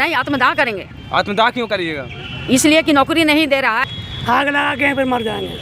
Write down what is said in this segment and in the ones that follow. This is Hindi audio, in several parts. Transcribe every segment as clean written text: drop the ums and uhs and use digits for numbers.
नहीं, आत्मदाह करेंगे। आत्मदाह क्यों करिएगा? इसलिए कि नौकरी नहीं दे रहा है। आग लगा के फिर मर जाएंगे।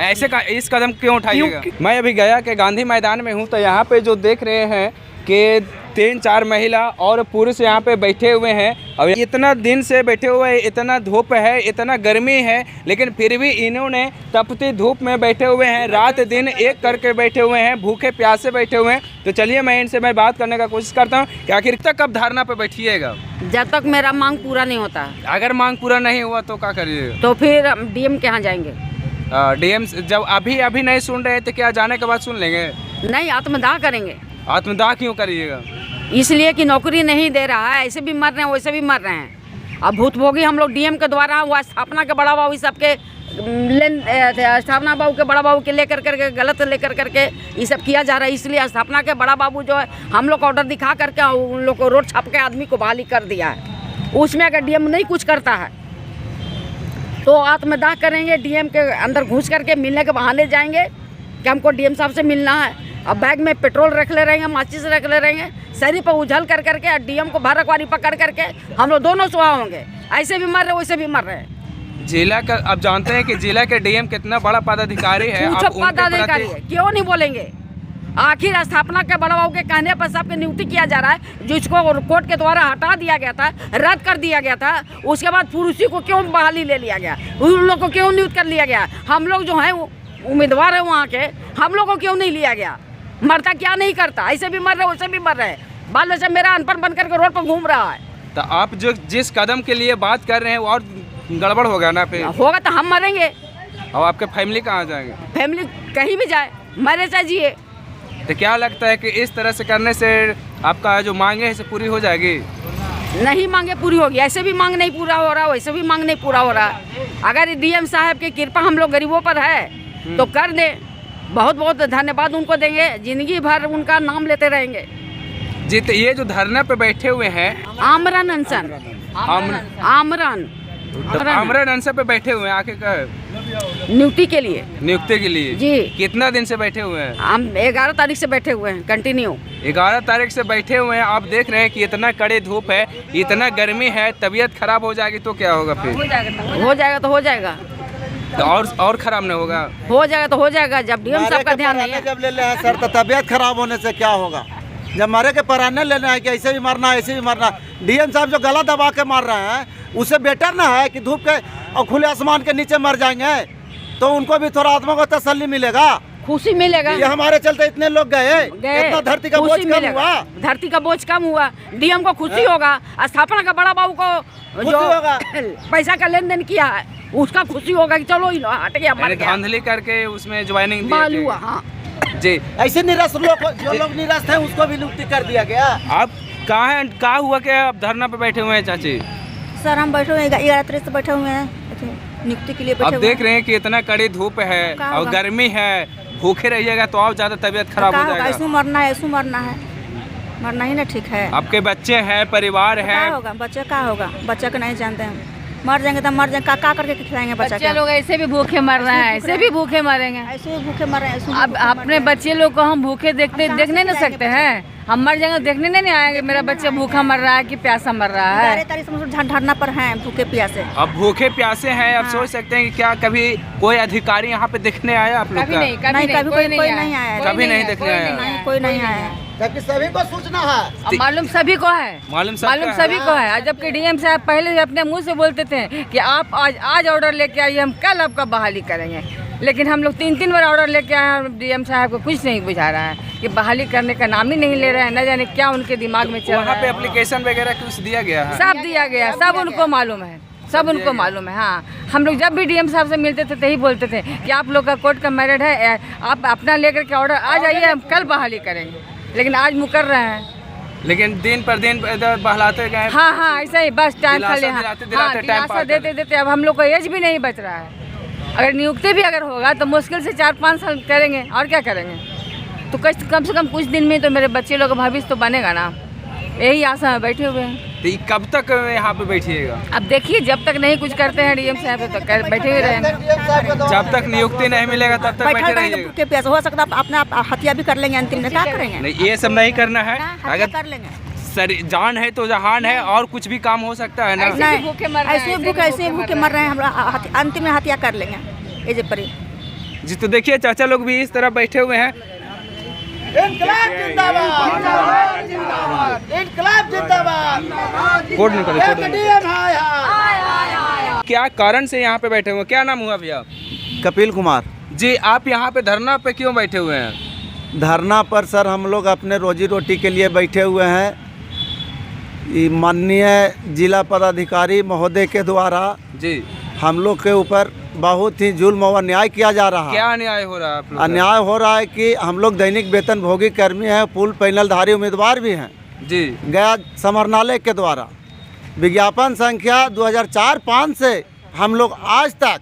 ऐसे का इस कदम क्यों उठाइएगा? मैं अभी गया के गांधी मैदान में हूँ, तो यहाँ पे जो देख रहे हैं कि 3-4 महिला और पुरुष यहाँ पे बैठे हुए हैं। अब इतना दिन से बैठे हुए हैं, इतना धूप है, इतना गर्मी है, लेकिन फिर भी इन्होंने तपती धूप में बैठे हुए हैं, रात दिन एक करके बैठे हुए हैं, भूखे प्यासे बैठे हुए हैं। तो चलिए मैं इनसे बात करने का कोशिश करता हूँ कि आखिर तक कब धरना पे बैठिएगा? जब तक मेरा मांग पूरा नहीं होता। अगर मांग पूरा नहीं हुआ तो क्या करिएगा? तो फिर डीएम के यहाँ जाएंगे। डीएम जब अभी नहीं सुन रहे तो क्या जाने के बाद सुन लेंगे? नहीं, आत्मदाह करेंगे। आत्मदाह क्यों करिएगा? इसलिए कि नौकरी नहीं दे रहा है, ऐसे भी मर रहे हैं, वैसे भी मर रहे हैं। अब भूतभोगी हम लोग डीएम के द्वारा वो स्थापना के बड़ा बाबू सबके स्थापना बाबू के बड़ा बाबू के लेकर करके गलत लेकर करके ये सब किया जा रहा है। इसलिए स्थापना के बड़ा बाबू जो है हम लोग ऑर्डर दिखा करके उन लोग को रोड छाप के आदमी को बहाली कर दिया है। उसमें अगर डीएम नहीं कुछ करता है तो आत्मदाह करेंगे। डीएम के अंदर घुस करके मिलने के बहाने जाएंगे कि हमको डीएम साहब से मिलना है। अब बैग में पेट्रोल रख ले रहेंगे, माचिस रख ले रहेंगे, शरीर पर उछल कर करके डीएम को भरकवारी पकड़ करके हम लोग दोनों सुहा होंगे। ऐसे भी मर रहे वैसे भी मर रहे हैं। जिला का अब जानते हैं कि जिला के डीएम कितना बड़ा पदाधिकारी है। पदाधिकारी है, क्यों नहीं बोलेंगे? आखिर स्थापना के बड़ा बाबू के कहने पर सबके नियुक्ति किया जा रहा है, जिसको कोर्ट के द्वारा हटा दिया गया था, रद्द कर दिया गया था। उसके बाद पुरुषों को क्यों बहाली ले लिया गया? उन लोग को क्यों नियुक्त कर लिया गया? हम लोग जो है उम्मीदवार है वहाँ के, हम लोग को क्यों नहीं लिया गया? मरता क्या नहीं करता, ऐसे भी मर रहे वैसे भी मर रहे। बाल बच्चा मेरा अनपढ़ बन करके रोड पर घूम रहा है। तो आप जो जिस कदम के लिए बात कर रहे हैं वो और गड़बड़ होगा ना? फिर होगा तो हम मरेंगे। और आपके फैमिली कहाँ जाएंगे? फैमिली कहीं भी जाए, मरे चाहे जिए। तो क्या लगता है कि इस तरह से करने से आपका जो मांगे है पूरी हो जाएगी? नहीं, मांगे पूरी होगी। ऐसे भी मांग नहीं पूरा हो रहा, वैसे भी मांग नहीं पूरा हो रहा। अगर डीएम साहब की कृपा हम लोग गरीबों पर है तो कर दे, बहुत बहुत धन्यवाद उनको देंगे, जिंदगी भर उनका नाम लेते रहेंगे। जी, तो ये जो धरना पे बैठे हुए हैं आमरण अनशन, आमरण अनशन पे बैठे हुए हैं आखिर नियुक्ति के लिए। नियुक्ति के लिए जी। कितना दिन से बैठे हुए हैं? हम 11 तारीख से बैठे हुए हैं कंटिन्यू। 11 तारीख से बैठे हुए हैं। आप देख रहे हैं कि इतना कड़े धूप है, इतना गर्मी है, तबीयत खराब हो जाएगी तो क्या होगा? फिर हो जाएगा तो हो जाएगा, तो और खराब नहीं होगा? हो जाएगा तो हो जाएगा। जब डीएम साहब का ध्यान नहीं है, जब ले हैं सर, तो तबीयत खराब होने से क्या होगा? जब मरे के पराने लेना है कि ऐसे भी मरना है, ऐसे भी मरना। डीएम साहब जो गला दबा के मार रहे हैं, उससे बेटर ना है कि धूप के और खुले आसमान के नीचे मर जाएंगे, तो उनको भी थोड़ा आत्मा को तसल्ली मिलेगा, खुशी मिलेगा। ये हमारे चलते इतने लोग गए, इतना धरती का बोझ कम हुआ। धरती का बोझ कम हुआ, डीएम को खुशी होगा। स्थापना का बड़ा बाबू को जो पैसा का लेन देन किया है उसका खुशी होगा कि चलो हट गया, मर गया। धांधली करके उसमें ज्वाइनिंग हुआ। हाँ जी, ऐसे निराश लोग, जो लोग निराश थे उसको भी नियुक्ति कर दिया गया। आप कहाँ हैं? कहाँ हुआ क्या आप धरना पे बैठे हुए हैं चाची? सर हम बैठे हुए हैं 11 तारीख से बैठे हुए हैं नियुक्ति के लिए बैठे अब देख रहे हैं कि इतना कड़ी धूप है और गर्मी है, भूखे रहिएगा तो और ज्यादा तबीयत खराब हो जाएगा। ऐसे मरना है, ऐसे मरना है, मरना ही ना ठीक है। आपके बच्चे हैं, परिवार है, क्या होगा? बच्चे का होगा? बच्चे को नहीं जानते हम, मर जाएंगे तो मर जाएंगे, का करके खिलाएंगे बच्चे लोग? ऐसे भी भूखे मर रहे हैं, ऐसे भी भूखे मरेंगे, ऐसे भी भूखे मर रहे हैं। अब अपने बच्चे लोग को हम भूखे देखने नहीं सकते हैं? हम मर जाएंगे देखने नहीं आएंगे मेरा बच्चा भूखा मर रहा है कि प्यासा मर रहा है। 11 तारीख से धरना पर हैं, भूखे प्यासे। अब भूखे प्यासे हैं। अब सोच सकते हैं कि क्या कभी कोई अधिकारी यहाँ पे दिखने आया आप लोग का? नहीं, कभी कोई नहीं आया, कभी नहीं देखने आया, कोई नहीं आया। जबकि सभी को सूचना है, मालूम सभी को है, मालूम सभी को है। जबकि डीएम साहब पहले अपने मुंह से बोलते थे कि आप आज ऑर्डर लेके आइए, हम कल आपका बहाली करेंगे। लेकिन हम लोग 3 बार ऑर्डर लेके आए हैं, डीएम साहब को कुछ नहीं बुझा रहा है कि बहाली करने का नाम ही नहीं ले रहे हैं। न जाने क्या उनके दिमाग में चल रहा है। वहाँ पे एप्लीकेशन वगैरह कुछ दिया गया है? सब दिया गया, सब उनको मालूम है, सब उनको मालूम है। हाँ, हम लोग जब भी डीएम साहब से मिलते थे तो यही बोलते थे कि आप लोग का कोर्ट का मैरिट है, आप अपना लेकर के ऑर्डर आ जाइए, हम कल बहाली करेंगे। लेकिन आज मुकर रहे हैं, लेकिन दिन पर दिन बहलाते गए। हाँ, ऐसा ही बस टाइम खाली दिलासा देते अब हम लोग का एज भी नहीं बच रहा है। अगर नियुक्ति भी अगर होगा तो मुश्किल से 4-5 साल करेंगे, और क्या करेंगे? तो कम से कम कुछ दिन में तो मेरे बच्चे लोग का भविष्य तो बनेगा ना, यही आशा में बैठे हुए हैं। तो कब तक यहाँ पे बैठिएगा? अब देखिए, जब तक नहीं कुछ करते हैं डीएम साहब तो बैठे हुए रहेंगे। जब तक नियुक्ति नहीं मिलेगा तब तक बैठे रहिएगा। हो सकता है अपना हत्या भी कर लेंगे अंतिम में, क्या करेंगे? नहीं, ये सब नहीं करना है। अगर कर लेंगे जान है तो जहान है, और कुछ भी काम हो सकता है ना। नहीं ऐसे भूखे मर रहे हैं, हम अंतिम में हत्या कर लेंगे ये पर। जी तो देखिए चाचा लोग भी इस तरह बैठे हुए हैं। इनकलाब जिंदाबाद, इनकलाब जिंदाबाद। कोड निकालो। क्या कारण से यहाँ पे बैठे हुए हैं? क्या नाम हुआ भैया? कपिल कुमार जी, आप यहाँ पे धरना पे क्यों बैठे हुए हैं? धरना पर सर हम लोग अपने रोजी रोटी के लिए बैठे हुए हैं। ये माननीय जिला पदाधिकारी महोदय के द्वारा जी हम लोग के ऊपर बहुत ही जुल्म और अन्याय किया जा रहा है। क्या अन्याय हो रहा है आप लोग? अन्याय हो रहा है कि हम लोग दैनिक वेतन भोगी कर्मी हैं, पूल पैनलधारी उम्मीदवार भी हैं। जी गया समरणालय के द्वारा विज्ञापन संख्या 2004-5 से हम लोग आज तक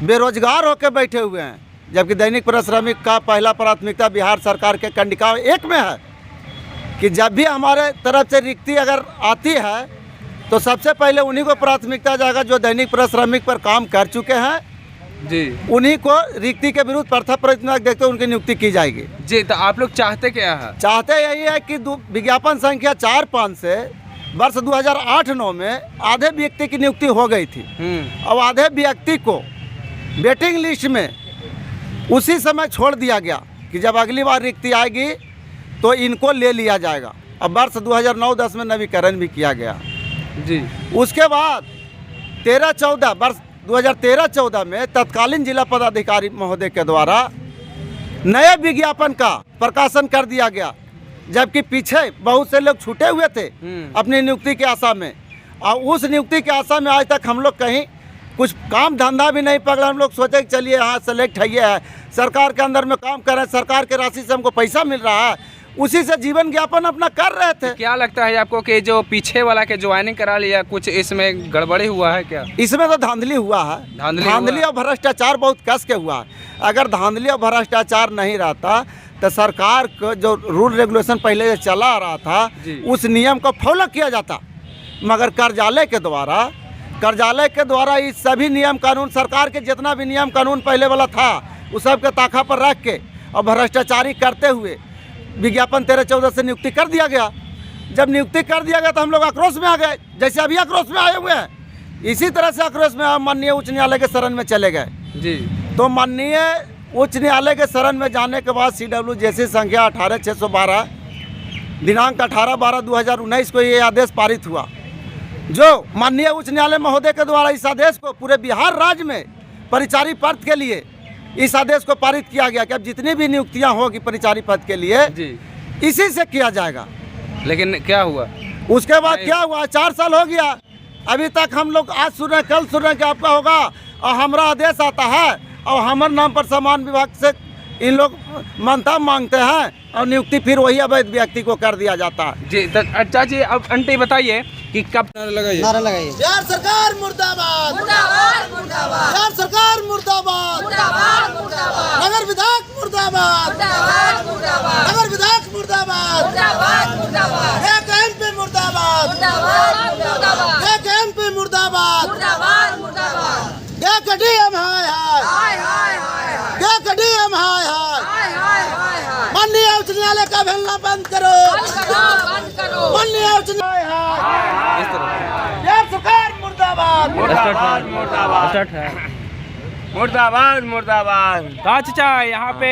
बेरोजगार होकर बैठे हुए हैं, जबकि दैनिक परिश्रमिक का पहला प्राथमिकता बिहार सरकार के कंडिका 1 में है कि जब भी हमारे तरफ से रिक्ति अगर आती है तो सबसे पहले उन्हीं को प्राथमिकता जाएगा जो दैनिक परिश्रमिक पर काम कर चुके हैं। जी उन्हीं को रिक्ति के विरुद्ध प्रथम प्राथमिकता देखते उनकी नियुक्ति की जाएगी। जी तो आप लोग चाहते क्या है? चाहते यही है कि विज्ञापन संख्या 4-5 से वर्ष 2008-9 में आधे व्यक्ति की नियुक्ति हो गई थी। अब आधे व्यक्ति को वेटिंग लिस्ट में उसी समय छोड़ दिया गया कि जब अगली बार रिक्ति आएगी तो इनको ले लिया जाएगा। अब वर्ष 2009-10 में नवीकरण भी किया गया। जी उसके बाद 13-14 वर्ष 2013-14 में तत्कालीन जिला पदाधिकारी महोदय के द्वारा नए विज्ञापन का प्रकाशन कर दिया गया, जबकि पीछे बहुत से लोग छूटे हुए थे अपनी नियुक्ति की आशा में। और उस नियुक्ति की आशा में आज तक हम लोग कहीं कुछ काम धंधा भी नहीं पकड़ा। हम लोग सोचे कि चलिए यहाँ सेलेक्ट है, सरकार के अंदर में काम कर रहे हैं, सरकार के राशि से हमको पैसा मिल रहा है, उसी से जीवन यापन अपना कर रहे थे। क्या लगता है आपको कि जो पीछे वाला के ज्वाइनिंग करा लिया, कुछ इसमें गड़बड़ी हुआ है क्या? इसमें तो धांधली हुआ है, धांधली और भ्रष्टाचार बहुत कस के हुआ है। अगर धांधली और भ्रष्टाचार नहीं रहता तो सरकार को जो रूल रेगुलेशन पहले चला आ रहा था उस नियम को फॉलो किया जाता, मगर कार्यालय के द्वारा इस सभी नियम कानून, सरकार के जितना भी नियम कानून पहले वाला था उस सब के ताखा पर रख के और भ्रष्टाचारी करते हुए विज्ञापन 13-14 से नियुक्ति कर दिया गया। जब नियुक्ति कर दिया गया तो हम लोग आक्रोश में आ गए, जैसे अभी आक्रोश में आए हुए हैं इसी तरह से आक्रोश में माननीय उच्च न्यायालय के शरण में चले गए। जी तो माननीय उच्च न्यायालय के शरण में जाने के बाद CWJC संख्या 18612 दिनांक 18/12/2019 को ये आदेश पारित हुआ, जो माननीय उच्च न्यायालय महोदय के द्वारा इस आदेश को पूरे बिहार राज्य में परिचारी पद के लिए इस आदेश को पारित किया गया कि अब जितनी भी नियुक्तियां होगी परिचारी पद के लिए इसी से किया जाएगा। लेकिन क्या हुआ उसके बाद? क्या हुआ? 4 साल हो गया, अभी तक हम लोग आज सुन रहे कल सुन रहे कि आपका होगा, और हमारा आदेश आता है और हमारे नाम पर सामान विभाग से इन लोग मानता मांगते हैं और नियुक्ति फिर वही अवैध व्यक्ति को कर दिया जाता है। जी तो अच्छा जी, अब आंटी बताइए कि कब नारा लगाइए? बिहार सरकार मुर्दाबाद, मुर्दाबाद, मुर्दाबाद। बिहार सरकार मुर्दाबाद, मुर्दाबाद, मुर्दाबाद। नगर विधायक मुर्दाबाद, मुर्दाबाद, मुर्दाबाद। नगर विधायक मुर्दाबाद, मुर्दाबाद, मुर्दाबाद। एक MP मुर्दाबाद, मुर्दाबाद, मुर्दाबाद। एक MP मुर्दाबाद, मुर्दाबाद, मुर्दाबाद। एक DM हाय हाय, एक DM हाय हाय। माननीय उच्च न्यायालय का भेलना बंद करो, माननीय उच्च न्यायालय बिहार सरकार मुर्दाबाद, मुर्दाबाद, मुर्दाबाद, मुर्दाबाद, मुर्दाबाद। कहा चाचा यहाँ पे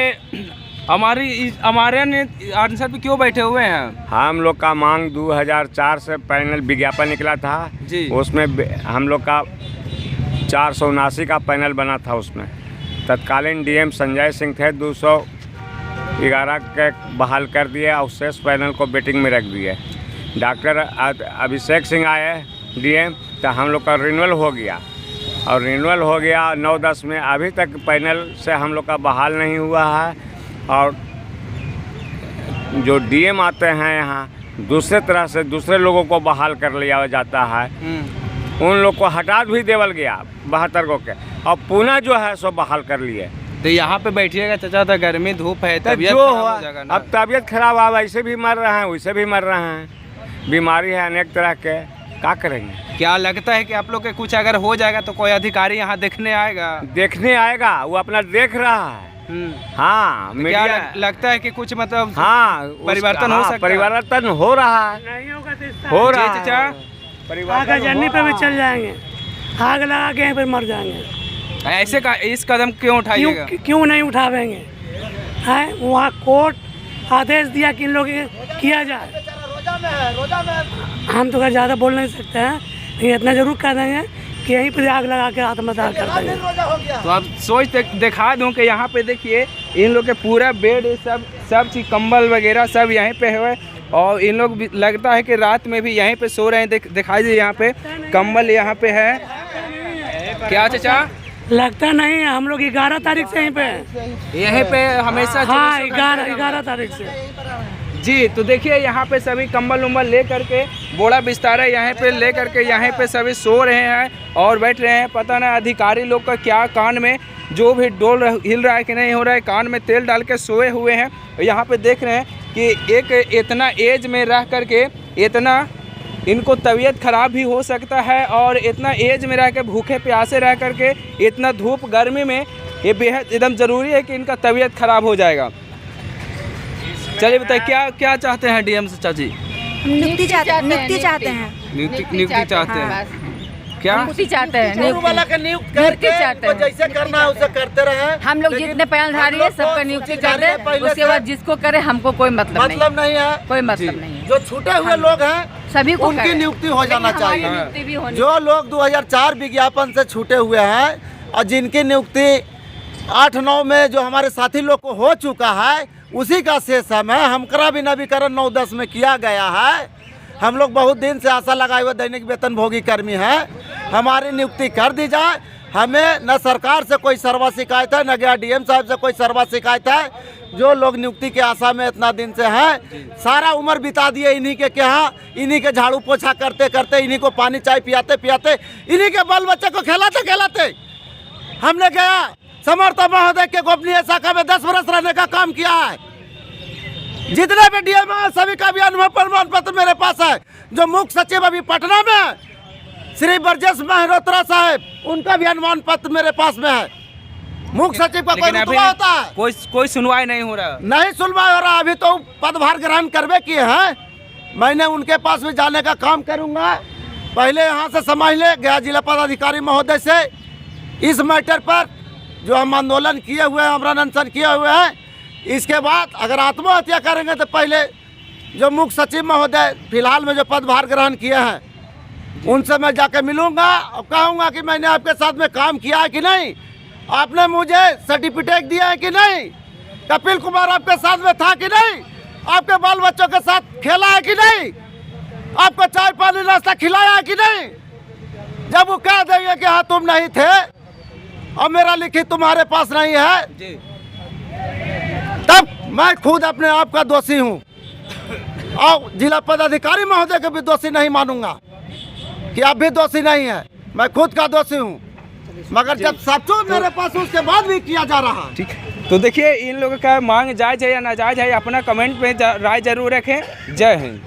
हमारे आंसर पे क्यों बैठे हुए हैं? हम लोग का मांग 2004 से पैनल विज्ञापन निकला था जी, उसमें हम लोग का 479 का पैनल बना था। उसमें तत्कालीन DM संजय सिंह थे, 211 के बहाल कर दिए और शेष पैनल को वेटिंग में रख दिए। डॉक्टर अभिषेक सिंह आए DM, तो हम लोग का रिन्यूअल हो गया, और रिन्यूअल हो गया 9-10 में। अभी तक पैनल से हम लोग का बहाल नहीं हुआ है, और जो DM आते हैं यहाँ दूसरे तरह से दूसरे लोगों को बहाल कर लिया जाता है। उन लोग को हटा भी देवल गया 72 को के, और पुनः जो है सो बहाल कर लिए। तो यहाँ पे बैठिएगा चाचा, तो गर्मी धूप है, तबीयत जो खराब हो जाएगा ना। अब तबीयत खराब, अब ऐसे भी मर रहे हैं वैसे भी मर रहे हैं, बीमारी है अनेक तरह के, क्या करेंगे? क्या लगता है कि आप लोग के कुछ अगर हो जाएगा तो कोई अधिकारी यहाँ देखने आएगा? देखने आएगा, वो अपना देख रहा है। हाँ तो क्या मीडिया लगता है कि कुछ मतलब हाँ परिवर्तन हो सकता है? परिवर्तन हो रहा है, नहीं होगा तो इस हो जी रहा चाचा। है आग परिवर्तन जन्नी पे भी चल जाएंगे, आग लगा के यहीं पर मर जाएंगे। ऐसे का इस कदम क्यों उठाइएगा? क्यों नहीं उठावेंगे? है वहाँ कोर्ट आदेश दिया कि इन लोग ये किया जाए। हम तो ज़्यादा बोल नहीं सकते हैं, लेकिन इतना जरूर कह देंगे कि यहीं पर आग लगा के आत्मदाह कर देंगे। तो अब सोच दिखा दूं कि यहाँ पे देखिए इन लोग के पूरा बेड सब चीज कंबल वगैरह सब यहीं पे है और इन लोग भी लगता है कि रात में भी यहीं पे सो रहे हैं। दिखाई दे यहाँ पे कंबल यहाँ पे है। क्या चाचा? लगता नहीं है, हम लोग 11 तारीख से यहीं पे हैं। यहीं पे हमेशा? हाँ 11 तारीख से जी। तो देखिए यहाँ पे सभी कंबल उम्बल ले करके बोड़ा बिस्तारा यहाँ पे ले करके यहाँ पे सभी सो रहे हैं और बैठ रहे हैं। पता ना अधिकारी लोग का क्या कान में जो भी हिल रहा है कि नहीं हो रहा है, कान में तेल डाल के सोए हुए हैं। यहाँ पे देख रहे हैं कि एक इतना एज में रह करके इतना इनको तबीयत खराब भी हो सकता है और इतना एज में रह के भूखे प्यासे रह करके इतना धूप गर्मी में ये बेहद एकदम ज़रूरी है कि इनका तबीयत खराब हो जाएगा। चलिए बताइए क्या चाहते हैं डीएम से चाची? नियुक्ति चाहते हैं। नियुक्ति चाहते हैं। क्या नियुक्ति चाहते हैं? वाला का नियुक्त नियुक्ति करके चाहते इनको हैं। जैसे करना है उसे करते रहे। हम लोग जितने पैनधारी है सबका नियुक्ति कर दे, उसके बाद जिसको करे हमको कोई मतलब नहीं है। कोई मतलब नहीं है। जो छूटे हुए लोग हैं सभी को उनकी करें। नियुक्ति हो जाना लेकिन हमारी चाहिए। नियुक्ति भी होनी जो लोग 2004 विज्ञापन से छूटे हुए हैं और जिनकी नियुक्ति 8-9 में जो हमारे साथी लोग को हो चुका है उसी का शेष है। हमकरा भी नवीकरण 9-10 में किया गया है। हम लोग बहुत दिन से आशा लगाए हुए दैनिक वेतन भोगी कर्मी हैं, हमारी नियुक्ति कर दी जाए। हमें न सरकार से कोई सर्वा शिकायत है, न गया डीएम साहब से कोई सर्वा शिकायत है। जो लोग नियुक्ति के आशा में इतना दिन से हैं, सारा उम्र बिता दिए इन्हीं के यहाँ, इन्हीं के झाड़ू पोछा करते करते, इन्हीं को पानी चाय पियाते पियाते, इन्हीं के बाल बच्चे को खिलाते खिलाते। हमने गया समर्थ महोदय के गोपनीय शाखा में 10 वर्ष रहने का काम किया है। जितने भी डीएम है सभी का भी अनुभव प्रमाण पत्र मेरे पास है। जो मुख्य सचिव अभी पटना में श्री ब्रजेश मेहरोत्रा साहब, उनका भी अनुमान पत्र मेरे पास में है। मुख्य सचिव का कोई रुतबा होता है? कोई सुनवाई नहीं हो रहा। नहीं सुनवाई हो रहा। अभी तो पदभार ग्रहण करवे किए हैं। मैंने उनके पास भी जाने का काम करूंगा। पहले यहाँ से समझ ले गया जिला पदाधिकारी महोदय से इस मैटर पर जो हम आंदोलन किए हुए हैं, आमरण अनशन किए हुए हैं। इसके बाद अगर आत्महत्या करेंगे तो पहले जो मुख्य सचिव महोदय फिलहाल में जो पदभार ग्रहण किए हैं उनसे मैं जाकर मिलूंगा और कहूँगा कि मैंने आपके साथ में काम किया है कि नहीं, आपने मुझे सर्टिफिकेट दिया है कि नहीं, कपिल कुमार आपके साथ में था कि नहीं, आपके बाल बच्चों के साथ खेला है कि नहीं, आपको चाय पानी नाश्ता खिलाया है कि नहीं। जब वो कह देंगे कि हाँ तुम नहीं थे और मेरा लिखित तुम्हारे पास नहीं है जी। तब मैं खुद अपने आप का दोषी हूँ और जिला पदाधिकारी महोदय को भी दोषी नहीं मानूंगा कि आप भी दोषी नहीं है। मैं खुद का दोषी हूँ, मगर जब सचो मेरे पास उसके बाद भी किया जा रहा है। ठीक है, तो देखिए इन लोगों का मांग जायज़ है या नाजायज़ है, अपना कमेंट में राय जरूर रखें। जय हिंद।